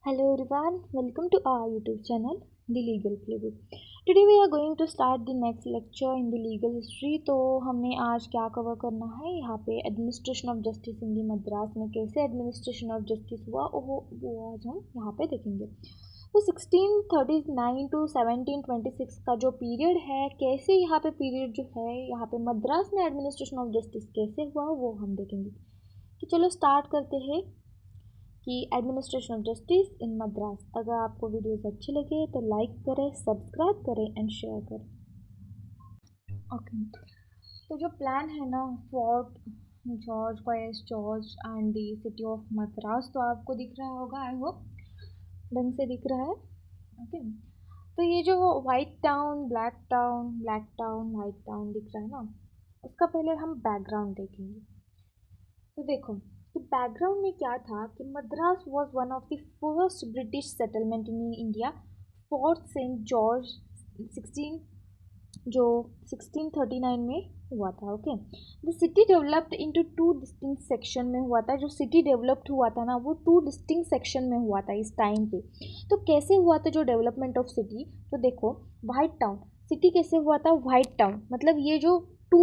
Hello everyone, welcome to our YouTube channel, The Legal Playbook. Today we are going to start the next lecture in the legal history. तो हमने आज क्या cover करना है यहाँ पे एडमिनिस्ट्रेशन ऑफ जस्टिस इन दी मद्रास में कैसे एडमिनिस्ट्रेशन ऑफ जस्टिस हुआ वो आज हम यहाँ पे देखेंगे। तो 1639 टू 1726 का जो पीरियड है कैसे यहाँ पे पीरियड जो है यहाँ पे मद्रास में एडमिनिस्ट्रेशन ऑफ जस्टिस कैसे हुआ वो हम देखेंगे। तो चलो स्टार्ट करते हैं कि administration of justice in Madras. अगर आपको वीडियोस अच्छी लगे तो लाइक करें, सब्सक्राइब करें एंड शेयर करें। ओके, तो जो प्लान है ना, फोर्ट जॉर्ज क्वाइस George and the city of Madras, तो आपको दिख रहा होगा, आई होप ढंग से दिख रहा है। ओके, तो ये जो white town black town white town दिख रहा है ना, उसका पहले हम बैकग्राउंड देखेंगे। तो देखो कि बैकग्राउंड में क्या था कि Madras was one of the first British settlement in India. Fort Saint George 16 जो 1639 में हुआ था। Okay, the city developed into two distinct section में हुआ था। जो सिटी डेवलप्ड हुआ था ना, वो टू डिस्टिंक्ट सेक्शन में हुआ था इस टाइम पे। तो कैसे हुआ था जो डेवलपमेंट ऑफ सिटी, तो देखो वाइट टाउन सिटी कैसे हुआ था। वाइट टाउन मतलब ये जो टू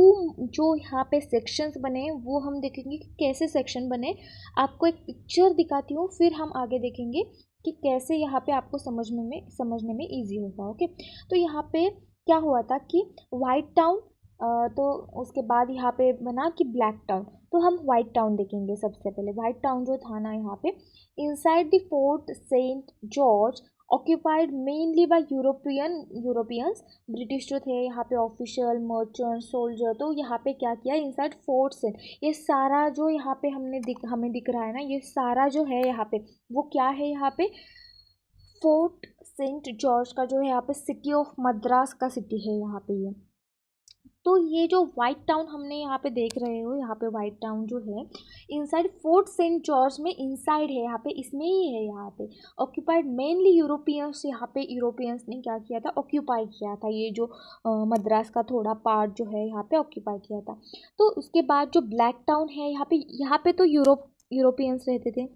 जो यहाँ पे सेक्शंस बने वो हम देखेंगे कि कैसे सेक्शन बने। आपको एक पिक्चर दिखाती हूँ, फिर हम आगे देखेंगे कि कैसे यहाँ पे आपको समझने में ईजी होगा। ओके, तो यहाँ पे क्या हुआ था कि वाइट टाउन, तो उसके बाद यहाँ पे बना कि ब्लैक टाउन। तो हम वाइट टाउन देखेंगे सबसे पहले। वाइट टाउन जो था ना यहाँ पे, inside the Fort Saint George occupied mainly by Europeans. British जो थे यहाँ पे ऑफिशियल मर्चेंट सोल्जर। तो यहाँ पे क्या किया, इनसाइड फोर्ट सेंट, ये सारा जो यहाँ पे हमें दिख रहा है ना, ये सारा जो है यहाँ पे वो क्या है, यहाँ पे फोर्ट सेंट जॉर्ज का जो है यहाँ पे सिटी ऑफ मद्रास का सिटी है यहाँ पे ये। तो ये जो वाइट टाउन हमने यहाँ पे देख रहे हो, यहाँ पे वाइट टाउन जो है इनसाइड फोर्ट सेंट जॉर्ज में, इनसाइड है यहाँ पे, इसमें ही है यहाँ पे। ऑक्यूपाइड मेनली यूरोपियंस, यहाँ पे यूरोपियंस ने क्या किया था, ऑक्यूपाई किया था ये जो मद्रास का थोड़ा पार्ट जो है यहाँ पे ऑक्यूपाई किया था। तो उसके बाद जो ब्लैक टाउन है यहाँ पे तो यूरोपियंस रहते थे,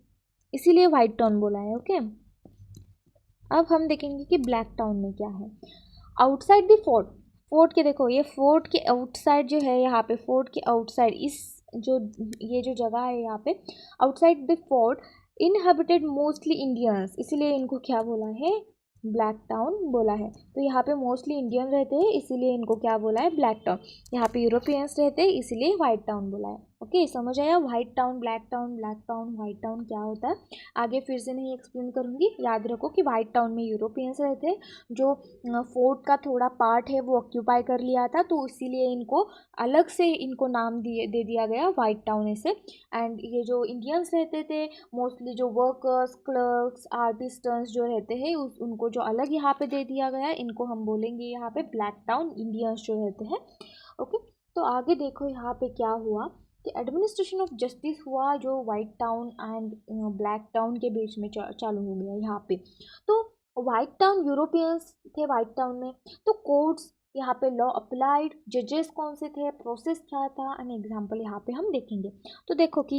इसीलिए वाइट टाउन बोला है। ओके, अब हम देखेंगे कि ब्लैक टाउन में क्या है। आउटसाइड द फोर्ट, फोर्ट के देखो, ये फोर्ट के आउटसाइड जो है यहाँ पे, फोर्ट के आउटसाइड इस जो ये जो जगह है यहाँ पे outside the fort inhabited mostly Indians, इसीलिए इनको क्या बोला है, ब्लैक टाउन बोला है। तो यहाँ पे मोस्टली इंडियन रहते हैं, इसीलिए इनको क्या बोला है, ब्लैक टाउन। यहाँ पे यूरोपियंस रहते हैं, इसीलिए वाइट टाउन बोला है। ओके, समझ आया, white town black town white town क्या होता है। आगे फिर से नहीं एक्सप्लेन करूँगी, याद रखो कि वाइट टाउन में यूरोपियंस रहते हैं, जो फोर्ट का थोड़ा पार्ट है वो ऑक्यूपाई कर लिया था, तो इसीलिए इनको अलग से इनको नाम दे दिया गया वाइट टाउन ऐसे। एंड ये जो इंडियंस रहते थे मोस्टली, जो वर्कर्स क्लर्क्स आर्टिस्टन्स जो रहते हैं उनको जो अलग यहाँ पे दे दिया गया, इनको हम बोलेंगे यहाँ पे ब्लैक टाउन, इंडियंस जो रहते हैं। ओके, तो आगे देखो यहाँ पे क्या हुआ कि एडमिनिस्ट्रेशन ऑफ जस्टिस हुआ जो white town and black town के बीच में चालू हो गया यहाँ पे। तो वाइट टाउन यूरोपियंस थे वाइट टाउन में, तो कोर्ट्स यहाँ पे लॉ अप्लाइड, जजेस कौन से थे, प्रोसेस क्या था, एन एग्जाम्पल यहाँ पे हम देखेंगे। तो देखो कि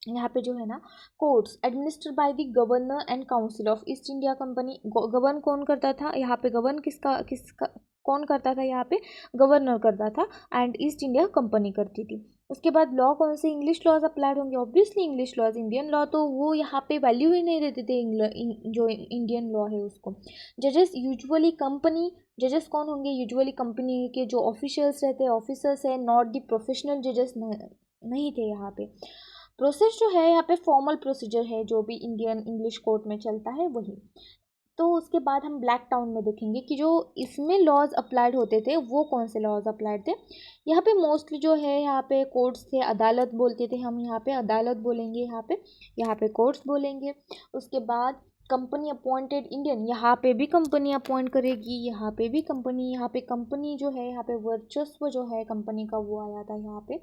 यहाँ पे जो है ना, courts administered by the governor and council of east India company. Govern कौन करता था यहाँ पे, गवर्न किसका कौन करता था यहाँ पे, गवर्नर करता था, एंड ईस्ट इंडिया कंपनी करती थी। उसके बाद लॉ कौन से, इंग्लिश लॉज अप्लाइड होंगे, obviously English laws. Indian law तो वो यहाँ पे वैल्यू ही नहीं देते थे, जो इंडियन लॉ है उसको। जजेस यूजुअली कंपनी, जजेस कौन होंगे, यूजुअली कंपनी के जो ऑफिशियल्स रहते हैं, ऑफिसर्स है, नॉट द प्रोफेशनल जजेस नहीं थे यहाँ पे। प्रोसेस जो है यहाँ पे फॉर्मल प्रोसीजर है, जो भी इंडियन इंग्लिश कोर्ट में चलता है वही। तो उसके बाद हम ब्लैक टाउन में देखेंगे कि जो इसमें लॉज अप्लाइड होते थे वो कौन से लॉज अप्लाइड थे। यहाँ पे मोस्टली जो है यहाँ पे कोर्ट्स थे, अदालत बोलते थे हम, यहाँ पे अदालत बोलेंगे, यहाँ पे कोर्ट्स बोलेंगे। उसके बाद कंपनी अपॉइंटेड इंडियन, यहाँ पे भी कंपनी अपॉइंट करेगी, यहाँ पे कंपनी जो है, यहाँ पे वर्चस्व जो है कंपनी का वो आया था यहाँ पे।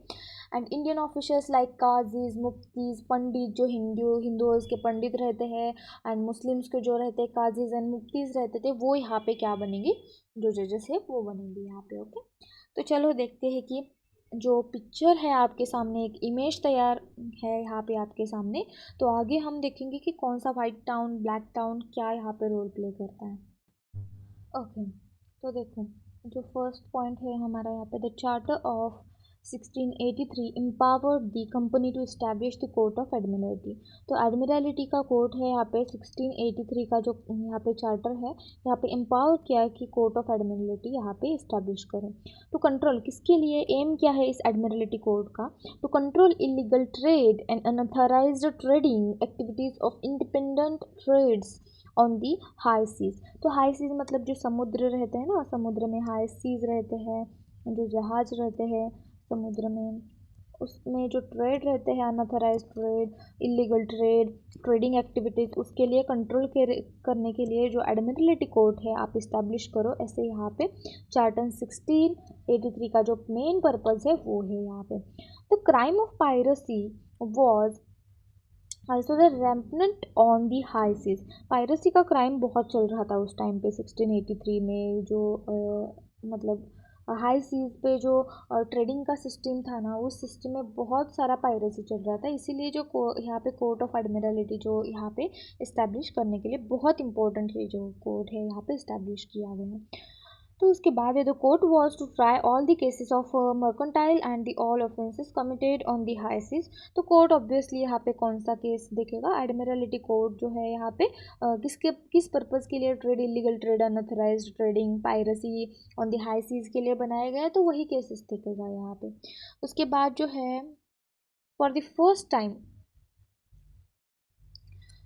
एंड इंडियन ऑफिशियल्स लाइक काजीज, मुफ्तीज, पंडित, जो हिंदूज के पंडित रहते हैं, एंड मुस्लिम्स के जो रहते हैं काजीज एंड मुफ्तीज रहते थे, वो यहाँ पे क्या बनेंगे, जो जजेस है वो बनेंगे यहाँ पे। ओके, तो चलो देखते हैं कि जो पिक्चर है आपके सामने, एक इमेज तैयार है यहाँ पे आपके सामने। तो आगे हम देखेंगे कि कौन सा वाइट टाउन ब्लैक टाउन क्या यहाँ पे रोल प्ले करता है। ओके, तो देखो जो फर्स्ट पॉइंट है हमारा यहाँ पे, the charter of 1683 empowered the company to establish the court of admiralty. तो एडमिरल्टी का कोर्ट है यहाँ पे 1683 का जो यहाँ पे चार्टर है, यहाँ पे एम्पावर किया है कि कोर्ट ऑफ एडमिरल्टी यहाँ पे इस्टेब्लिश करें। टू कंट्रोल, किसके लिए, एम क्या है इस एडमिरल्टी कोर्ट का, to control illegal trade and unauthorised trading activities of independent trades on the high seas. तो हाई सीज मतलब जो समुद्र रहते हैं ना, समुद्र में हाई सीज रहते हैं, जो जहाज रहते हैं समुद्र में, उसमें जो ट्रेड रहते हैं, unauthorise trade, illegal trade, trading activities, उसके लिए कंट्रोल करने के लिए जो एडमिरल्टी कोर्ट है आप इस्टेब्लिश करो। ऐसे यहाँ पे चार्टर 1683 का जो मेन पर्पज़ है वो है यहाँ पे। The crime of piracy was also the rampant on the high seas। Piracy का क्राइम बहुत चल रहा था उस टाइम पे 1683 में, जो मतलब हाई सीज पे जो ट्रेडिंग का सिस्टम था ना, उस सिस्टम में बहुत सारा पायरेसी चल रहा था। इसीलिए जो यहाँ पे कोर्ट ऑफ एडमिरल्टी जो यहाँ पे इस्टेब्लिश करने के लिए बहुत इंपॉर्टेंट है, जो कोर्ट है यहाँ पे इस्टेब्लिश किया गया है। तो उसके बाद है, the court was to try all the cases of mercantile and the all offences committed on the high seas. तो कोर्ट ऑब्वियसली यहाँ पे कौन सा केस देखेगा, एडमिरल्टी कोर्ट जो है यहाँ पे किस पर्पज़ के लिए, trade, illegal trade, unauthorised trading, piracy on the high seas के लिए बनाया गया है, तो वही केसेस देखेगा यहाँ पे। उसके बाद जो है, for the first time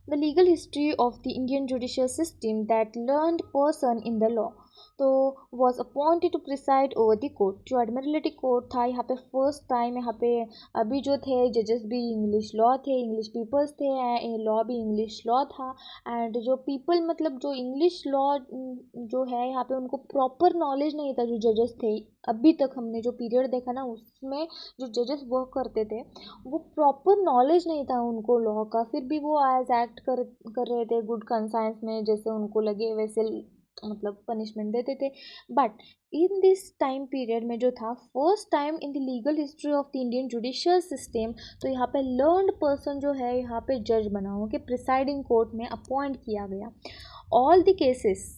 the legal history of the Indian judicial system, that learned person in the law तो was appointed to preside over the court। जो एडमिरल्टी कोर्ट था यहाँ पे फर्स्ट टाइम, यहाँ पे अभी जो थे जजेस भी इंग्लिश लॉ थे, इंग्लिश पीपल्स थे, लॉ भी इंग्लिश लॉ था। एंड जो पीपल मतलब जो इंग्लिश लॉ जो है यहाँ पे उनको प्रॉपर नॉलेज नहीं था। जो जजेस थे अभी तक हमने जो पीरियड देखा ना, उसमें जो जजेस वर्क करते थे वो प्रॉपर नॉलेज नहीं था उनको लॉ का, फिर भी वो एज एक्ट कर रहे थे गुड कंसाइंस में, जैसे उनको लगे वैसे मतलब पनिशमेंट देते थे। But in this time period में जो था, first time in the legal history of the Indian judicial system, तो यहाँ पे लर्नड पर्सन जो है यहाँ पे जज बना हो के प्रिसाइडिंग कोर्ट में अपॉइंट किया गया। All the cases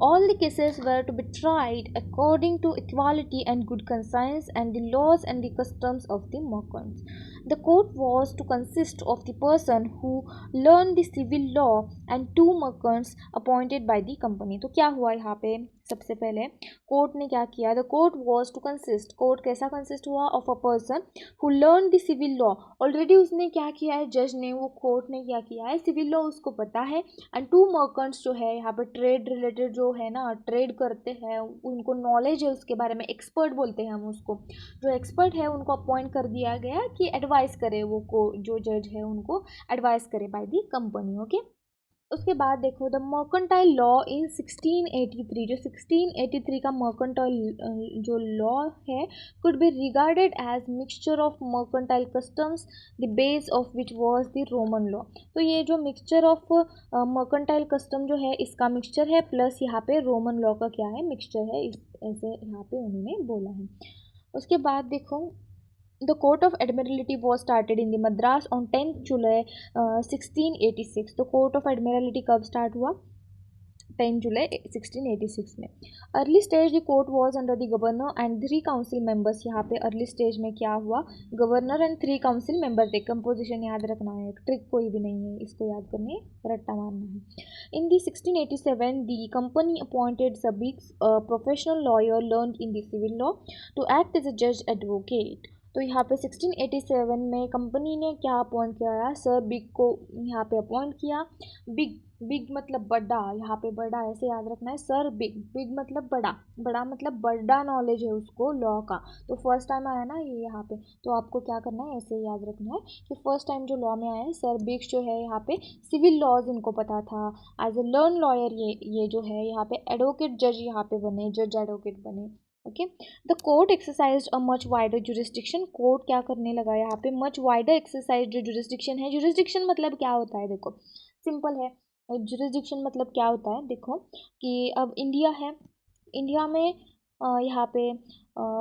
all the cases were to be tried according to equality and good conscience and the laws and the customs of the merchants। The court was to consist of the person who learned the civil law and two merchants appointed by the company। तो क्या हुआ यहाँ पे, सबसे पहले court ने क्या किया, the court was to consist, court कैसा कंसिस्ट हुआ, of a person who learn the civil law. Already उसने क्या किया है, जज ने, वो कोर्ट ने क्या किया है, सिविल लॉ उसको पता है। एंड टू मर्केंट्स जो है यहाँ पे ट्रेड रिलेटेड जो है ना, ट्रेड करते हैं, उनको नॉलेज है उसके बारे में, एक्सपर्ट बोलते हैं हम उसको, जो एक्सपर्ट है उनको अपॉइंट कर दिया गया कि एडवाइस करे वो को, जो जज है उनको एडवाइस करे बाय दी कंपनी। ओके, उसके बाद देखो, द मर्केंटाइल लॉ इन 1683, जो 1683 का मर्केंटाइल जो लॉ है, could be regarded as mixture of mercantile customs the base of which was the Roman law. तो ये जो मिक्सचर ऑफ मर्केंटाइल कस्टम जो है, इसका मिक्सचर है, प्लस यहाँ पे रोमन लॉ का क्या है, मिक्सचर है, इस ऐसे यहाँ पे उन्होंने बोला है। उसके बाद देखो, The Court of Admiralty was started in the Madras on 10th July 1686। तो Court of Admiralty कब स्टार्ट हुआ, 10 जुलाई 1686 में। Early stage the court was under the governor and 3 council members. यहाँ पे अर्ली स्टेज में क्या हुआ, गवर्नर एंड 3 काउंसिल मेंबर थे। कंपोजिशन याद रखना है, ट्रिक कोई भी नहीं है, इसको याद करने रट्टा मारना है। In the 1687 the company appointed सबिक्स, professional lawyer learn in the civil law, to act as a जज एडवोकेट। तो यहाँ पे 1687 में कंपनी ने क्या अपॉइंट किया, सर बिग को यहाँ पे अपॉइंट किया। बिग, बिग मतलब बड़ा, यहाँ पे बड़ा ऐसे याद रखना है, सर बिग, बिग मतलब बड़ा, बड़ा मतलब बड़ा नॉलेज है उसको लॉ का। तो फर्स्ट टाइम आया ना ये यहाँ पे, तो आपको क्या करना है, ऐसे याद रखना है कि फर्स्ट टाइम जो लॉ में आया है, सर बिग जो है यहाँ पे सिविल लॉज इनको पता था। एज ए लर्न लॉयर ये जो है यहाँ पे एडवोकेट जज यहाँ पे बने, जज एडवोकेट बने। Okay, the court exercise a much wider jurisdiction. Court क्या करने लगा यहाँ पे, मच वाइडर एक्सरसाइज जो जुरिस्डिक्शन है। जुरिस्डिक्शन मतलब क्या होता है, देखो सिंपल है, जुरिस्डिक्शन मतलब क्या होता है, देखो कि अब इंडिया है, इंडिया में यहाँ पे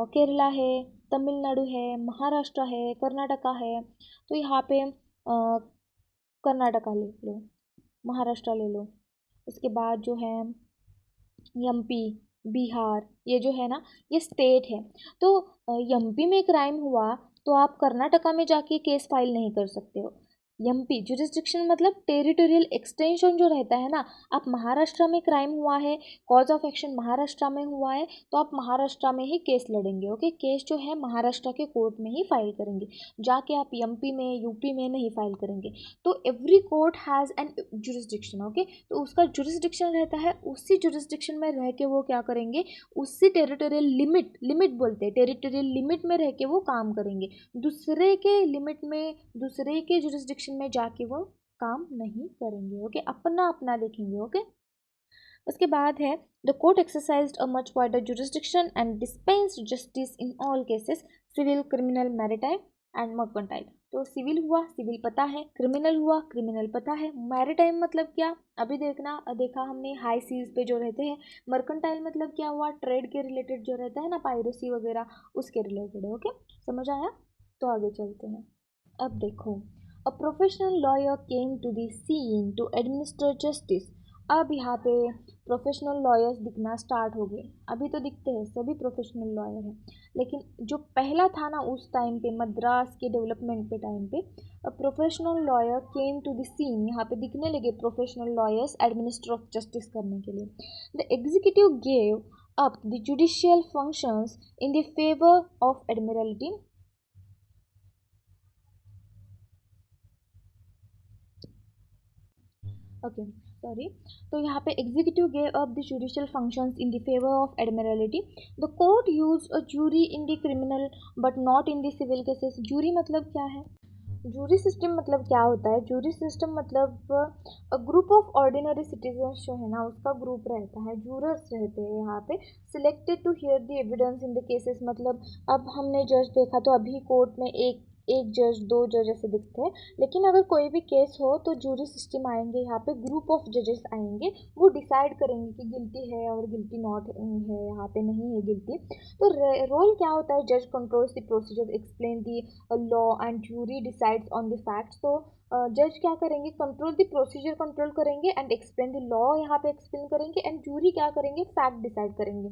केरला है, तमिलनाडु है, महाराष्ट्र है, कर्नाटका है। तो यहाँ पे कर्नाटका ले लो, महाराष्ट्र ले लो, उसके बाद जो है एमपी, बिहार, ये जो है ना ये स्टेट है। तो एमपी में क्राइम हुआ तो आप कर्नाटका में जाके केस फाइल नहीं कर सकते हो। एमपी जुरिस्डिक्शन मतलब टेरिटोरियल एक्सटेंशन जो रहता है ना, आप महाराष्ट्र में क्राइम हुआ है, कॉज ऑफ एक्शन महाराष्ट्र में हुआ है, तो आप महाराष्ट्र में ही केस लड़ेंगे। ओके, केस जो है महाराष्ट्र के कोर्ट में ही फाइल करेंगे, जाके आप एमपी में, यूपी में नहीं फाइल करेंगे। तो every court has an jurisdiction. Okay, तो उसका जुरिस्डिक्शन रहता है, उसी जुरिस्डिक्शन में रह के वो क्या करेंगे, उसी टेरिटोरियल लिमिट बोलते हैं, टेरिटोरियल लिमिट में रह के वो काम करेंगे। दूसरे के लिमिट में, दूसरे के जुरिस्डिक्शन में जाके वो काम नहीं करेंगे। ओके, अपना अपना देखेंगे। ओके, उसके बाद है the court exercised a much wider jurisdiction and dispensed justice in all cases, civil, criminal, maritime and mercantile. तो सिविल हुआ, सिविल पता है, क्रिमिनल हुआ, क्रिमिनल पता है, मैरिटाइम मतलब क्या अभी देखा हमने हाई सीज पे जो रहते हैं। मर्केंटाइल मतलब क्या हुआ, ट्रेड के रिलेटेड जो रहता है ना, पायरेसी वगैरह, उसके रिलेटेड है। ओके, समझ आया? तो आगे चलते हैं। अब देखो, a professional lawyer came to the scene to administer justice. अब यहाँ पे प्रोफेशनल लॉयर्स दिखना स्टार्ट हो गए। अभी तो दिखते हैं, सभी प्रोफेशनल लॉयर हैं, लेकिन जो पहला था ना उस टाइम पे, मद्रास के डेवलपमेंट पे टाइम पे, professional lawyer came to the scene, यहाँ पे दिखने लगे professional lawyers administer of justice करने के लिए। The executive gave up the judicial functions in the favour of admiralty. Okay, sorry. तो यहाँ पे executive gave up the judicial functions in the favour of admiralty. The court use a jury in the criminal but not in the civil cases. Jury मतलब क्या है? Jury system मतलब क्या होता है? जूरी सिस्टम मतलब a group of ordinary citizens जो है ना, उसका ग्रुप रहता है, जूरर्स रहते हैं यहाँ पे, selected to hear the evidence in the cases. मतलब अब हमने जज देखा तो अभी कोर्ट में एक एक जज, दो जज ऐसे दिखते हैं, लेकिन अगर कोई भी केस हो तो जूरी सिस्टम आएंगे, यहाँ पे ग्रुप ऑफ जजेस आएंगे, वो डिसाइड करेंगे कि गिल्टी है और गिल्टी नॉट है, यहाँ पे नहीं है गिल्टी। तो रोल क्या होता है? जज controls the procedure, explain the law and jury decides on the facts. तो जज क्या करेंगे? कंट्रोल द प्रोसीजर कंट्रोल करेंगे एंड एक्सप्लेन द लॉ, यहाँ पे एक्सप्लेन करेंगे, एंड जूरी क्या करेंगे? फैक्ट डिसाइड करेंगे।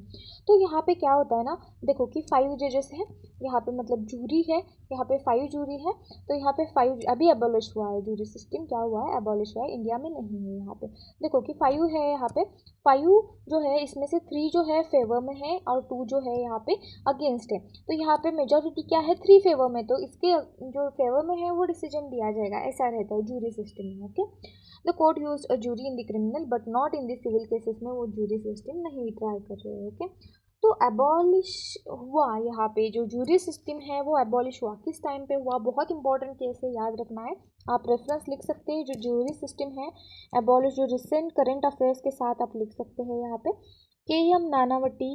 तो यहाँ पे क्या होता है ना, देखो कि 5 जजेस हैं यहाँ पे, मतलब जूरी है, यहाँ पे 5 जूरी है। तो यहाँ पे 5 अभी एबॉलिश हुआ है, जूरी सिस्टम क्या हुआ है? एबॉलिश हुआ है, इंडिया में नहीं है। यहाँ पे देखो कि 5 है, यहाँ पे 5 जो है इसमें से 3 जो है फेवर में है और 2 जो है यहाँ पे अगेंस्ट है। तो यहाँ पे मेजोरिटी क्या है? 3 फेवर में, तो इसके जो फेवर में है वो डिसीजन दिया जाएगा, ऐसा रहता है जूरी सिस्टम में। Okay, the court use a jury in the criminal but not in the civil cases में वो जूरी सिस्टम नहीं ट्राई कर रहे हैं। ओके, तो एबॉलिश हुआ, यहाँ पे जो जूरी सिस्टम है वो एबॉलिश हुआ, किस टाइम पे हुआ? बहुत इंपॉर्टेंट केस है, याद रखना है। आप रेफरेंस लिख सकते हैं, जो जूरी सिस्टम है एबॉलिश, जो रिसेंट करंट अफेयर्स के साथ आप लिख सकते हैं यहाँ पे। KM Nanavati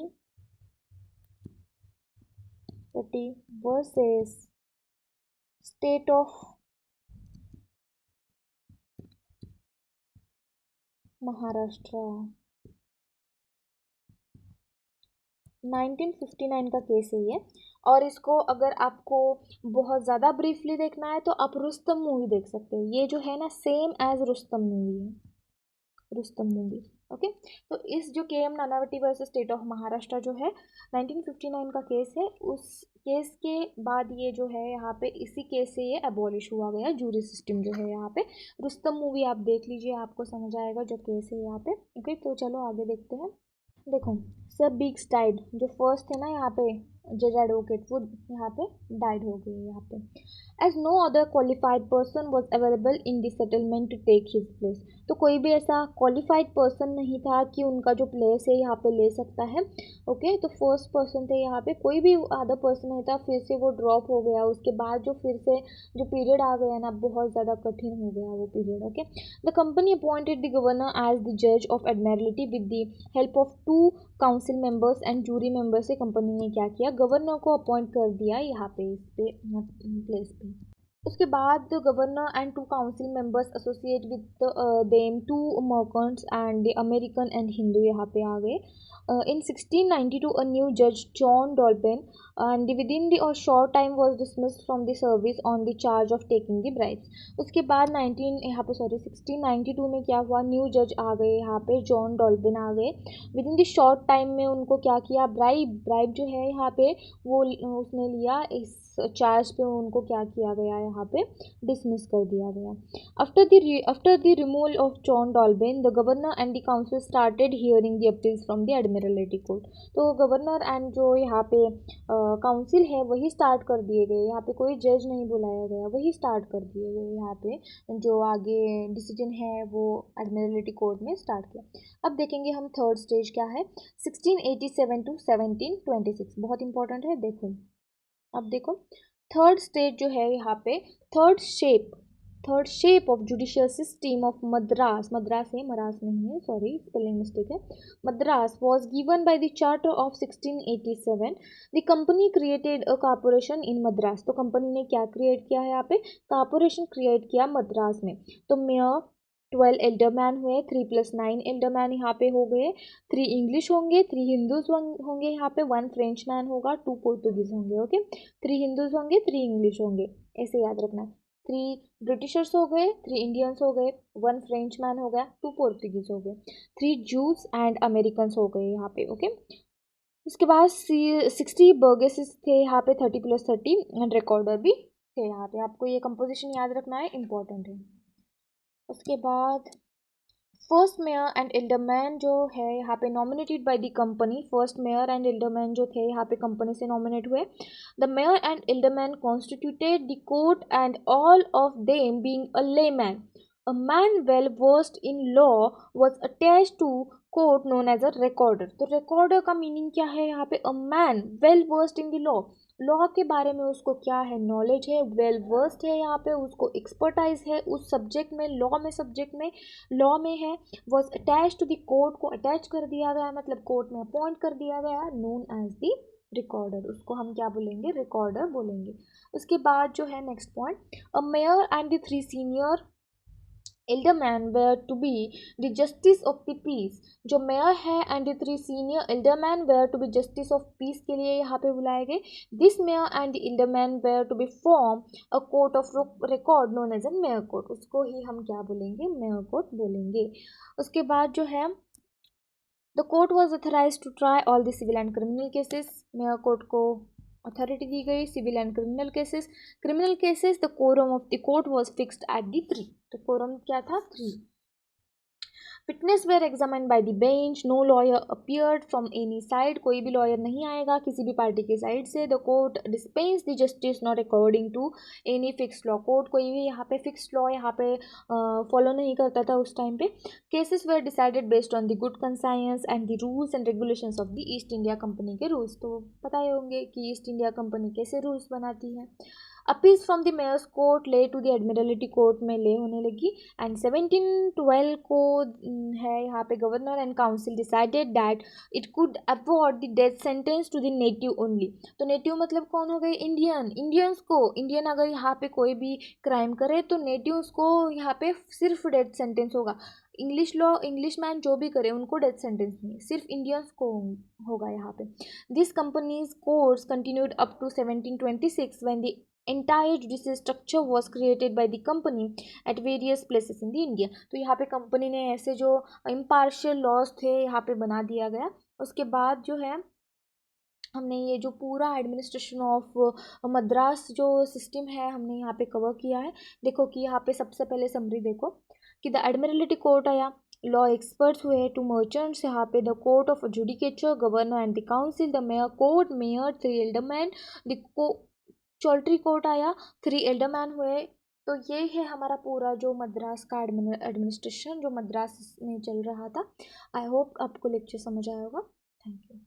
versus state of Maharashtra, 1959 का केस है ये। और इसको अगर आपको बहुत ज़्यादा ब्रीफली देखना है तो आप रुस्तम मूवी देख सकते हैं, ये जो है ना सेम एज रुस्तम मूवी है, रुस्तम मूवी। ओके, तो इस जो KM Nanavati versus state of Maharashtra जो है 1959 का केस है, उस केस के बाद ये जो है यहाँ पे इसी केस से ये एबॉलिश हुआ गया जूरी सिस्टम जो है यहाँ पे। रुस्तम मूवी आप देख लीजिए, आपको समझ आएगा जो केस है यहाँ पे। ओके, तो चलो आगे देखते हैं। देखो, सर बिग्स डाइड, जो फर्स्ट थे ना यहाँ पे जज एडवोकेट, वो यहाँ पे डाइड हो गए यहाँ पे। As no other qualified person was available in the settlement to take his place. तो कोई भी ऐसा क्वालिफाइड पर्सन नहीं था कि उनका जो प्लेस है यहाँ पे ले सकता है। ओके, तो फर्स्ट पर्सन थे यहाँ पे, कोई भी अदर पर्सन नहीं था, फिर से वो ड्रॉप हो गया। उसके बाद जो फिर से जो पीरियड आ गया ना, बहुत ज़्यादा कठिन हो गया वो period. Okay, the company appointed the governor as the जज of admiralty with the help of 2 council members and jury members से कंपनी ने क्या किया? गवर्नर को अपॉइंट कर दिया यहाँ पे, इस पे प्लेस पे। उसके बाद the governor and two council members associate with them two merchants and the American and Hindu यहाँ पे आ गए. In 1692, a new judge, John Dolben, and within the a short time was dismissed from the service on the charge of taking the bribes. उसके बाद 1692 में क्या हुआ, new जज आ गए यहाँ पे, जॉन डॉल्बिन आ गए. With in the short time में उनको क्या किया, ब्राइब जो है यहाँ पे वो उसने लिया, इस चार्ज पे उनको क्या किया गया, यहाँ पे डिसमिस कर दिया गया. After the removal of John Dolben, the governor and the council started hearing the appeals from the admiralty court. तो गवर्नर एंड जो यहाँ पे काउंसिल है वही स्टार्ट कर दिए गए, यहाँ पे कोई जज नहीं बुलाया गया, वही स्टार्ट कर दिए गए. यहाँ पे जो आगे डिसीजन है वो एडमिरलिटी कोर्ट में स्टार्ट किया. अब देखेंगे हम थर्ड स्टेज क्या है, 1687 टू 1726, बहुत इंपॉर्टेंट है. देखो अब देखो थर्ड स्टेज जो है यहाँ पे, third shape of judicial system of Madras है, मरास नहीं है, सॉरी स्पेलिंग मिस्टेक है, Madras was given by the charter of 1687. the company created a corporation in Madras. तो कंपनी ने क्या क्रिएट किया है, यहाँ पे कॉर्पोरेशन क्रिएट किया मद्रास में. तो मेयर 12 एल्डरमैन हुए, 3+9 एल्डरमैन यहाँ पे हो गए, 3 इंग्लिश होंगे, 3 हिंदूज होंगे यहाँ पे, 1 फ्रेंच मैन होगा, 2 पोर्तुगीज होंगे. ओके, 3 हिंदूज होंगे, 3 इंग्लिश होंगे, ऐसे याद रखना. 3 ब्रिटिशर्स हो गए, 3 इंडियंस हो गए, 1 फ्रेंच मैन हो गया, 2 पोर्तुगीज हो गए, 3 जूस एंड अमेरिकन हो गए यहाँ पे. ओके, उसके बाद 60 बर्गेसेस थे यहाँ पे, 30+30 एंड रिकॉर्डर भी थे यहाँ पे. आपको ये कंपोजिशन याद रखना है, इंपॉर्टेंट है. उसके बाद फर्स्ट मेयर एंड एल्डरमैन जो है यहाँ पे nominated by the company. First mayor and alderman जो थे यहाँ पे कंपनी से नॉमिनेट हुए. The mayor and alderman constituted the court and all of them being a layman. A man well versed in law was attached to court known as a recorder. तो recorder का meaning क्या है यहाँ पे, a man well versed in the law, law के बारे में उसको क्या है, नॉलेज है, वेल वर्स्ड है यहाँ पे, उसको एक्सपर्टाइज है उस सब्जेक्ट में, लॉ में है. Was attach to the court, को अटैच कर दिया गया, मतलब कोर्ट में अपॉइंट कर दिया गया, नोन एज द रिकॉर्डर. उसको हम क्या बोलेंगे, रिकॉर्डर बोलेंगे. उसके बाद जो है next point, a mayor and the 3 senior alderman were to be the justice of the peace. जो मेयर है and the 3 senior alderman were to be justice of peace के लिए यहाँ पे बुलाए गए. This mayor and the alderman were to be form a court of record known as an mayor court. उसको ही हम क्या बोलेंगे, मेयर कोर्ट बोलेंगे. उसके बाद जो है the court was authorise to try all the civil and criminal cases. Mayor court को अथॉरिटी दी गई civil and criminal cases. The quorum of the court was fixed at the 3. तो कोरम क्या था, 3. Witness were examine by the bench. No lawyer appeared from any side. कोई भी lawyer नहीं आएगा किसी भी पार्टी की साइड से. The court dispense the justice not according to any fixed law. Court कोई भी यहाँ पे फिक्स्ड लॉ यहाँ पे फॉलो नहीं करता था उस टाइम पे. Cases were decided based on the good conscience and the rules and regulations of the East India Company के रूल्स. तो पता ही होंगे कि ईस्ट इंडिया कंपनी कैसे रूल्स बनाती है. Appeals from the mayor's court lay to the admiralty court में ले होने लगी. एंड 1712 को है यहाँ पे governor and council decided that it could award the death sentence to the native only. तो नेटिव मतलब कौन हो गए, इंडियंस को. इंडियन अगर यहाँ पे कोई भी क्राइम करे तो नेटिव्स को यहाँ पे सिर्फ डेथ सेंटेंस होगा. इंग्लिश मैन जो भी करे उनको डेथ सेंटेंस नहीं, सिर्फ इंडियंस को होगा यहाँ पे. This company's courts continued up to 1726 when the entire judicial structure was created by the company at various places in the India. तो यहाँ पे कंपनी ने ऐसे जो impartial laws थे यहाँ पे बना दिया गया. उसके बाद जो है हमने ये जो पूरा एडमिनिस्ट्रेशन ऑफ मद्रास जो सिस्टम है हमने यहाँ पे कवर किया है. देखो कि यहाँ पे सबसे पहले समरी देखो कि द एडमिरलिटी कोर्ट आया, लॉ एक्सपर्ट्स हुए, 2 मर्चेंट्स यहाँ पे, the court of judicature, governor and the council, the mayor court, mayor, 3 alderman, the Choultry court आया, 3 एल्डरमैन हुए. तो ये है हमारा पूरा जो मद्रास का एडमिनिस्ट्रेशन जो मद्रास में चल रहा था. आई होप आपको लेक्चर समझ आया होगा. Thank you.